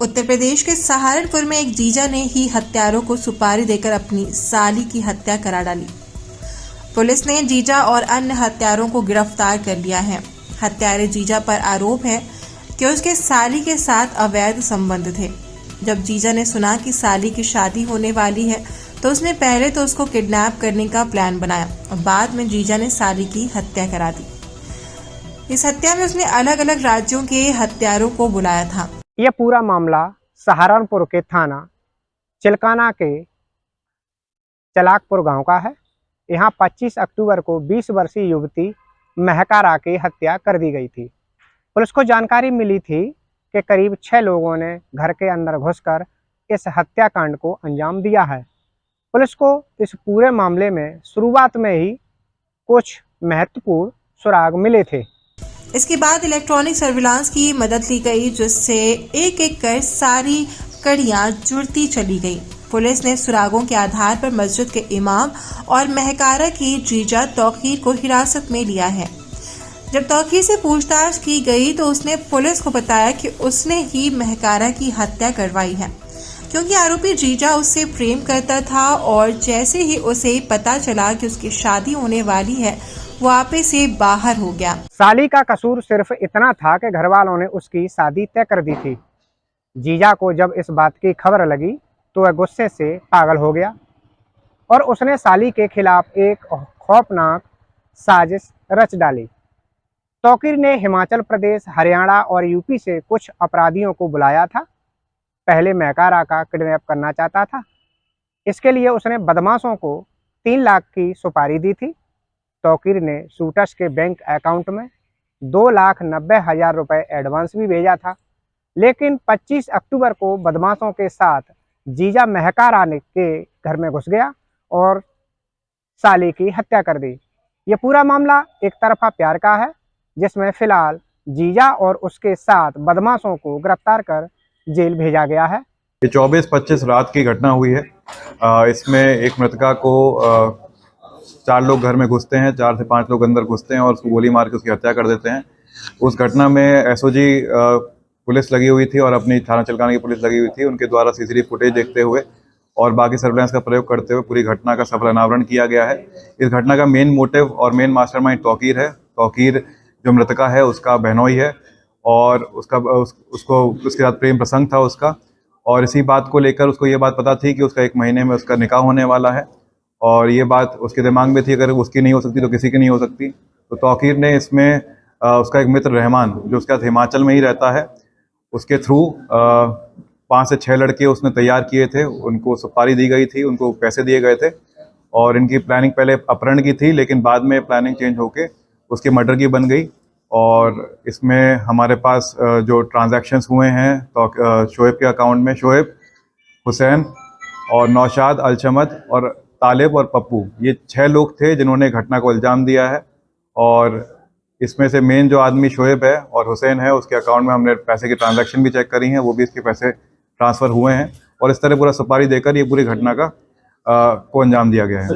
उत्तर प्रदेश के सहारनपुर में एक जीजा ने ही हत्यारों को सुपारी देकर अपनी साली की हत्या करा डाली। पुलिस ने जीजा और अन्य हत्यारों को गिरफ्तार कर लिया है। हत्यारे जीजा पर आरोप है कि उसके साली के साथ अवैध संबंध थे। जब जीजा ने सुना कि साली की शादी होने वाली है तो उसने पहले तो उसको किडनैप करने का प्लान बनाया और बाद में जीजा ने साली की हत्या करा दी। इस हत्या में उसने अलग अलग राज्यों के हत्यारों को बुलाया था। यह पूरा मामला सहारनपुर के थाना चिलकाना के चलाकपुर गांव का है। यहाँ 25 अक्टूबर को 20 वर्षीय युवती महकारा की हत्या कर दी गई थी। पुलिस को जानकारी मिली थी कि करीब 6 लोगों ने घर के अंदर घुसकर इस हत्याकांड को अंजाम दिया है। पुलिस को इस पूरे मामले में शुरुआत में ही कुछ महत्वपूर्ण सुराग मिले थे। इसके बाद इलेक्ट्रॉनिक सर्विलांस की मदद ली गई, जिससे एक एक कर सारी कड़ियां जुड़ती चली गई। पुलिस ने सुरागों के आधार पर मस्जिद के इमाम और महकारा की जीजा तौकीर को हिरासत में लिया है। जब तौकीर से पूछताछ की गई तो उसने पुलिस को बताया कि उसने ही महकारा की हत्या करवाई है, क्योंकि आरोपी जीजा उससे प्रेम करता था और जैसे ही उसे पता चला कि उसकी शादी होने वाली है वो आपे से बाहर हो गया। साली का कसूर सिर्फ इतना था कि घर वालों ने उसकी शादी तय कर दी थी। जीजा को जब इस बात की खबर लगी तो वह गुस्से से पागल हो गया और उसने साली के खिलाफ एक खौफनाक साजिश रच डाली। तौकीर ने हिमाचल प्रदेश, हरियाणा और यूपी से कुछ अपराधियों को बुलाया था। पहले महकारा का किडनैप करना चाहता था। इसके लिए उसने बदमाशों को 3 लाख की सुपारी दी थी। तौकीर ने शूटर्स के बैंक अकाउंट में 2,90,000 रुपये एडवांस भी भेजा था, लेकिन 25 अक्टूबर को बदमाशों के साथ जीजा महकारा के घर में घुस गया और साली की हत्या कर दी। ये पूरा मामला एक तरफा प्यार का है, जिसमें फिलहाल जीजा और उसके साथ बदमाशों को गिरफ्तार कर जेल भेजा गया है। ये 24-25 रात की घटना हुई है। इसमें एक मृतका को 4 लोग घर में घुसते हैं, 4 से 5 लोग अंदर घुसते हैं और उसको गोली मार के उसकी हत्या कर देते हैं। उस घटना में एसओजी पुलिस लगी हुई थी और अपनी थाना चिलकाना की पुलिस लगी हुई थी। उनके द्वारा सीसीटीवी फुटेज देखते हुए और बाकी सर्विलांस का प्रयोग करते हुए पूरी घटना का सफल अनावरण किया गया है। इस घटना का मेन मोटिव और मेन मास्टरमाइंड तौकीर है। तौकीर जो मृतका है उसका बहनोई है और उसको उसके साथ प्रेम प्रसंग था उसका, और इसी बात को लेकर उसको ये बात पता थी कि उसका 1 महीने में उसका निकाह होने वाला है और ये बात उसके दिमाग में थी, अगर उसकी नहीं हो सकती तो किसी की नहीं हो सकती। तो तौकीर ने इसमें उसका एक मित्र रहमान जो उसके साथ हिमाचल में ही रहता है, उसके थ्रू 5 से 6 लड़के उसने तैयार किए थे। उनको सुपारी दी गई थी, उनको पैसे दिए गए थे और इनकी प्लानिंग पहले अपहरण की थी, लेकिन बाद में प्लानिंग चेंज होके उसके मर्डर की बन गई। और इसमें हमारे पास जो ट्रांजैक्शंस हुए हैं तो शोएब के अकाउंट में शोएब, हुसैन और नौशाद, अलचमद और तालिब और पप्पू, ये 6 लोग थे जिन्होंने घटना को इल्ज़ाम दिया है। और इसमें से मेन जो आदमी शोएब है और हुसैन है, उसके अकाउंट में हमने पैसे की ट्रांजैक्शन भी चेक करी हैं, वो भी इसके पैसे ट्रांसफ़र हुए हैं और इस तरह पूरा सुपारी देकर ये पूरी घटना का को अंजाम दिया गया है।